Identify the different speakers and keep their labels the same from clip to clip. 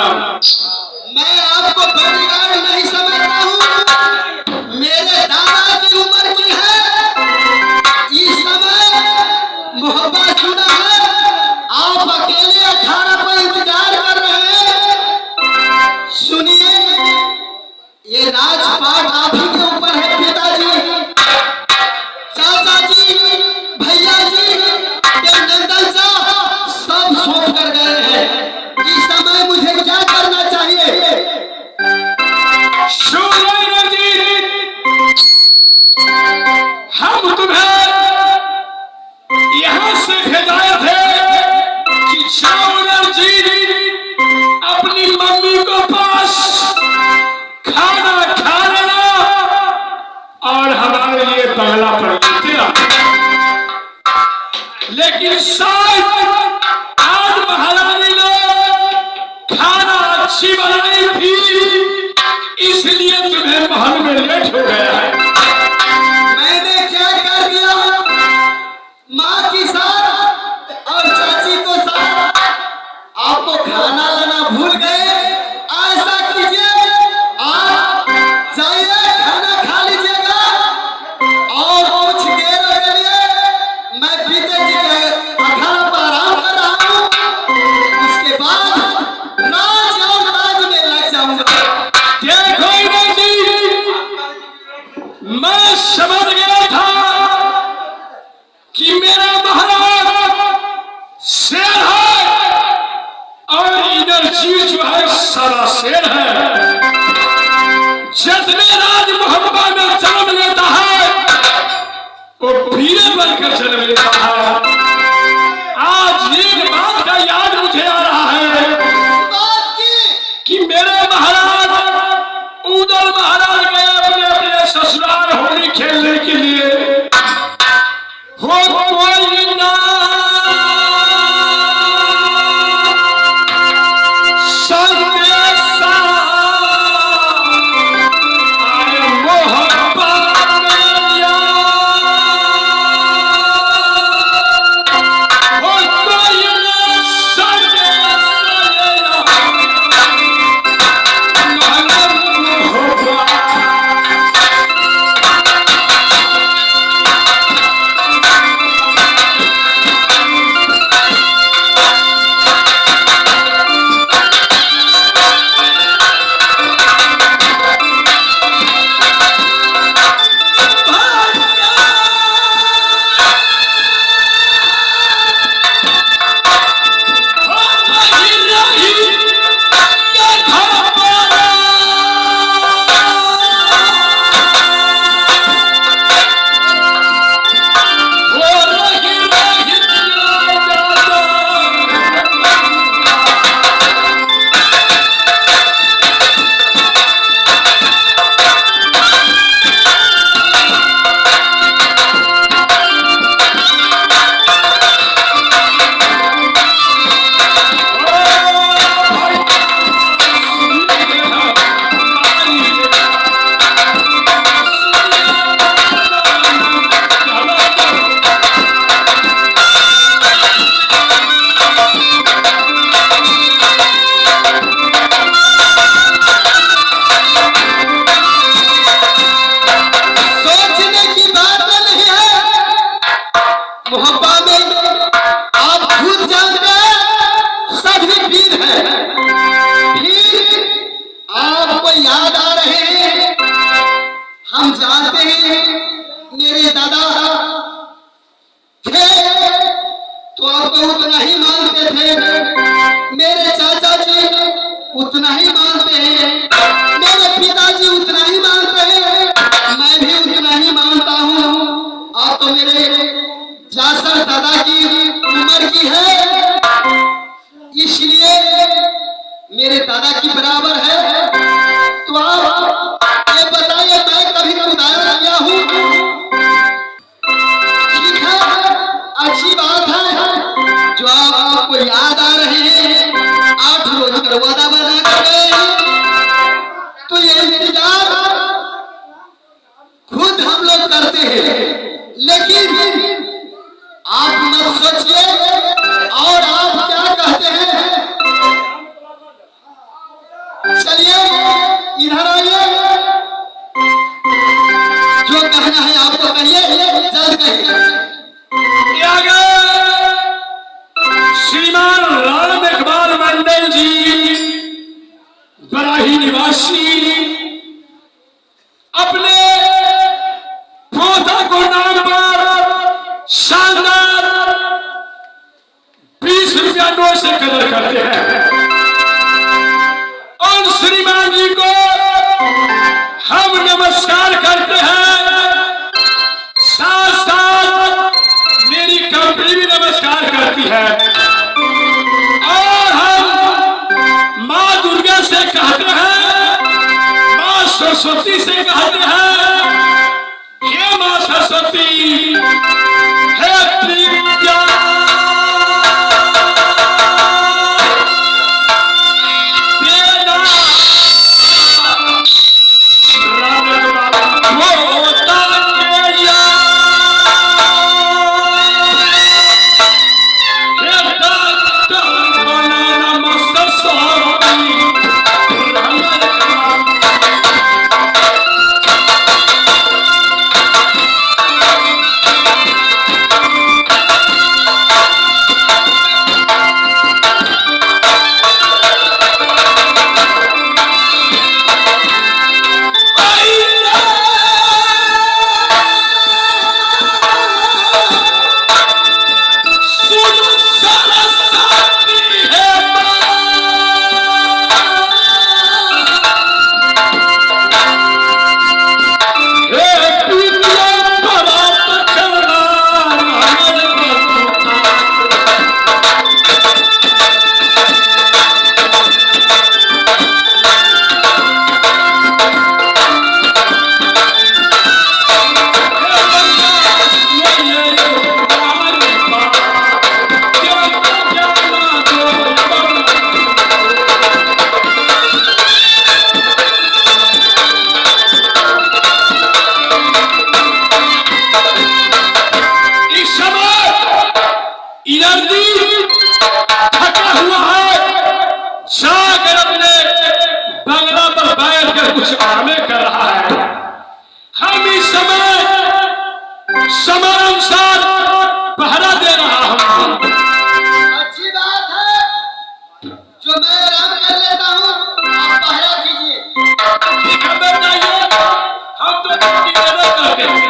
Speaker 1: मैं आपको बॉडीगार्ड नहीं समझता हूँ। मेरे दादा की उम्र की है, इस समय मोहब्बत शुदा है। आप अकेले 18 पर इंतजार कर रहे हैं। सुनिए, ये राजपाट आप ही के ऊपर है पिताजी, चाचा जी, भैया जी, नंदन साहब सब सोच कर गए हैं। इस समय मुझे क्या करना चाहिए?
Speaker 2: हम तुम्हें यहां से भेजाए थे कि जाओ जी अपनी मम्मी को पास खाना खा लेना और हमारे लिए बंगला पर देना। लेकिन शायद आज महारानी ने खाना अच्छी बनाई थी, इसलिए तुम्हें महल में लेट हो गया है।
Speaker 1: मैंने क्या कर दिया? माँ की साथ और चाची को साथ आपको खाना लाना भूल गए। ऐसा कीजिए, आप जाइए खाना खा लीजिएगा और कुछ देर के लिए मैं पिताजी के अखाड़ा पर आराम कर रहा हूँ। उसके बाद नाच और ताज में लग जाऊंगा।
Speaker 2: देखो मैं समझ गया था कि मेरा महाराज शेर है और इधर जी जो है सारा शेर है। जितने राज मोहब्बत में जन्म लेता है वो वीर बनकर जन्म लेता है। आज एक बात का याद मुझे आ रहा है कि मेरे महाराज उदल महाराज गए अपने अपने ससुराल होली खेलने के लिए। हो कोई ना संदेशा आए मोहब्बत में यार। हो कोई ना संदेशा
Speaker 1: उतना ही मानते हैं, मेरे पिताजी उतना ही मानते हैं, मैं भी उतना ही मानता हूँ। आप तो मेरे जासर दादा की उम्र की है, इसलिए मेरे दादा की बराबर है। तो आप ये बताइए, मैं कभी उदाहरण किया हूँ? ठीक है, अच्छी बात है जो आपको याद आ रहे हैं। 8 रोज का वादा बना कर तो ये इंतजार खुद हम लोग करते हैं, लेकिन आप मत सोचिए। और आप क्या कहते हैं? चलिए इधर आइए, जो कहना है आपको कहिए, जल्द कहिए।
Speaker 2: ये आ गए श्रीमान राम इकबाल मंडल जी, बराही निवासी, अपने पोता को नाम पर शानदार 20 रुपया नोट से कदर करते हैं। और श्रीमान जी को हम नमस्कार करते हैं, साथ साथ मेरी कंपनी भी नमस्कार करती है। और हम माँ दुर्गा से कहते हैं, माँ सरस्वती से कहते हैं, हे माँ सरस्वती, हे विद्या, देना होता के या, हे डॉक्टर बनाना मस्त सोहनी, थका हुआ है, जाकर अपने बंगला पर बैठ कर कुछ आरामें कर रहा है। हम इस समय अनुसार पहरा दे रहा हूं।
Speaker 1: अच्छी बात है, जो मैं आराम कर लेता हूँ, आप पहरा दीजिए।
Speaker 2: ठीक है, बताइए, हम तो आपकी मदद करते हैं।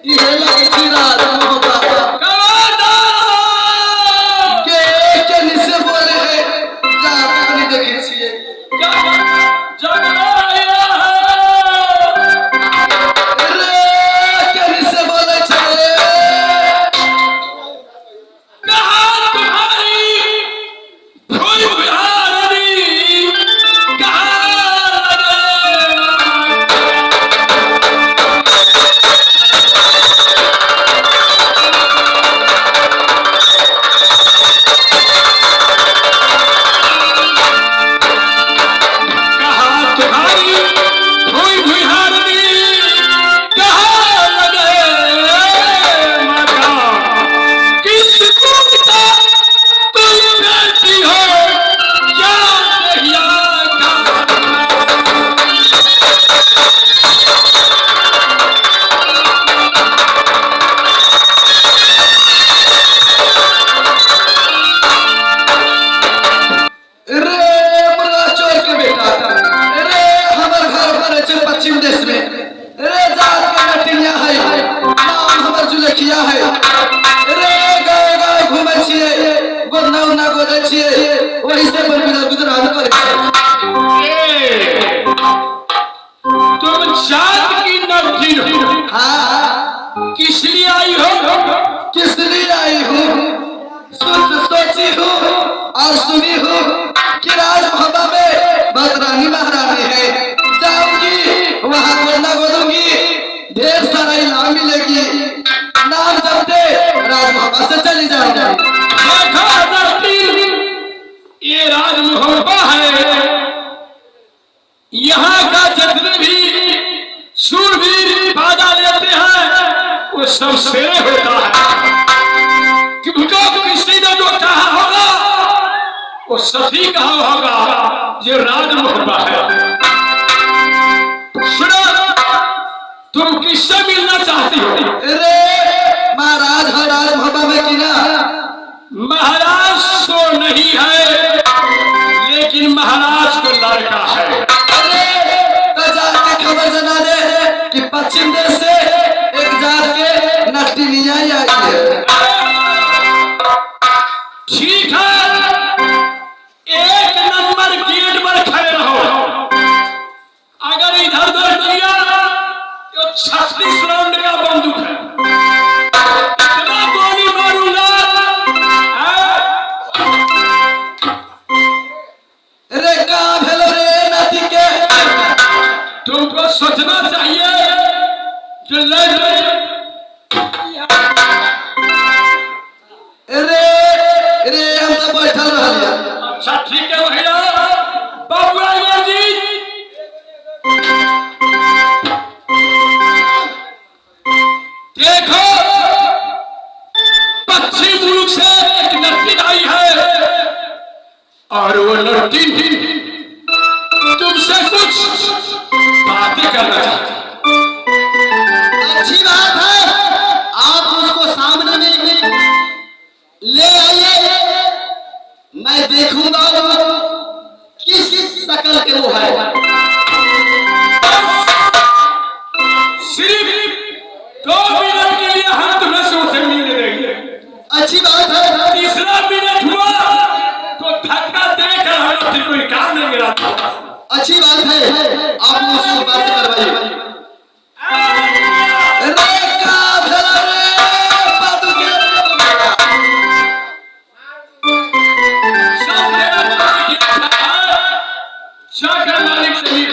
Speaker 1: ये लगे छी राज मोहब्बा के निसे बोले है जा अपनी देखे छिए रे के निसे बोले छे पश्चिम देश में रे जात के नटिया है नाम हमर जुलखिया है रे गाय गाय घूमे छिए गोदना उना गोदे छिए वही से पर बिना गुजरान करे
Speaker 2: तुम जात की नटी हो
Speaker 1: हाँ
Speaker 2: किस लिए आई हो
Speaker 1: किस लिए आई हूँ सोची हूँ और सुनी हूँ कि राज मोहब्बा में बदरानी महारानी है जाऊंगी वहाँ गोदना गोदूंगी ढेर सारा इनाम मिलेगी नाम जपते राज मोहब्बा से चली जाऊंगी
Speaker 2: ये राज मोहब्बा है यहाँ का जितने भी शूरवीर फायदा लेते हैं वो सब शेरे होता है कि उनको किसी ने जो कहा होगा वो सही कहा होगा ये राज मोहब्बा है। सुनो तुम किससे मिलना चाहती हो
Speaker 1: अरे महाराज है राज मोहब्बा में की ना
Speaker 2: महाराज तो नहीं है लेकिन महाराज को लड़का है
Speaker 1: अरे तो जाके खबर जना दे कि पश्चिम देश से एक जात के नटिनिया आई है
Speaker 2: ठीक है एक नंबर गेट पर खड़े रहो अगर इधर उधर किया तो 36 राउंड का बंदूक है इतना गोली मारूंगा
Speaker 1: अरे कहाँ भेलो रे नाती के
Speaker 2: तुमको सोचना चाहिए जो लड़
Speaker 1: अरे अरे हम तो बैठल रहिए
Speaker 2: अच्छा ठीक है भैया बाबू राय जी देखो पश्चिम मुल्क से एक लड़की आई है और वो लड़की तुमसे कुछ बातें करना चाहती है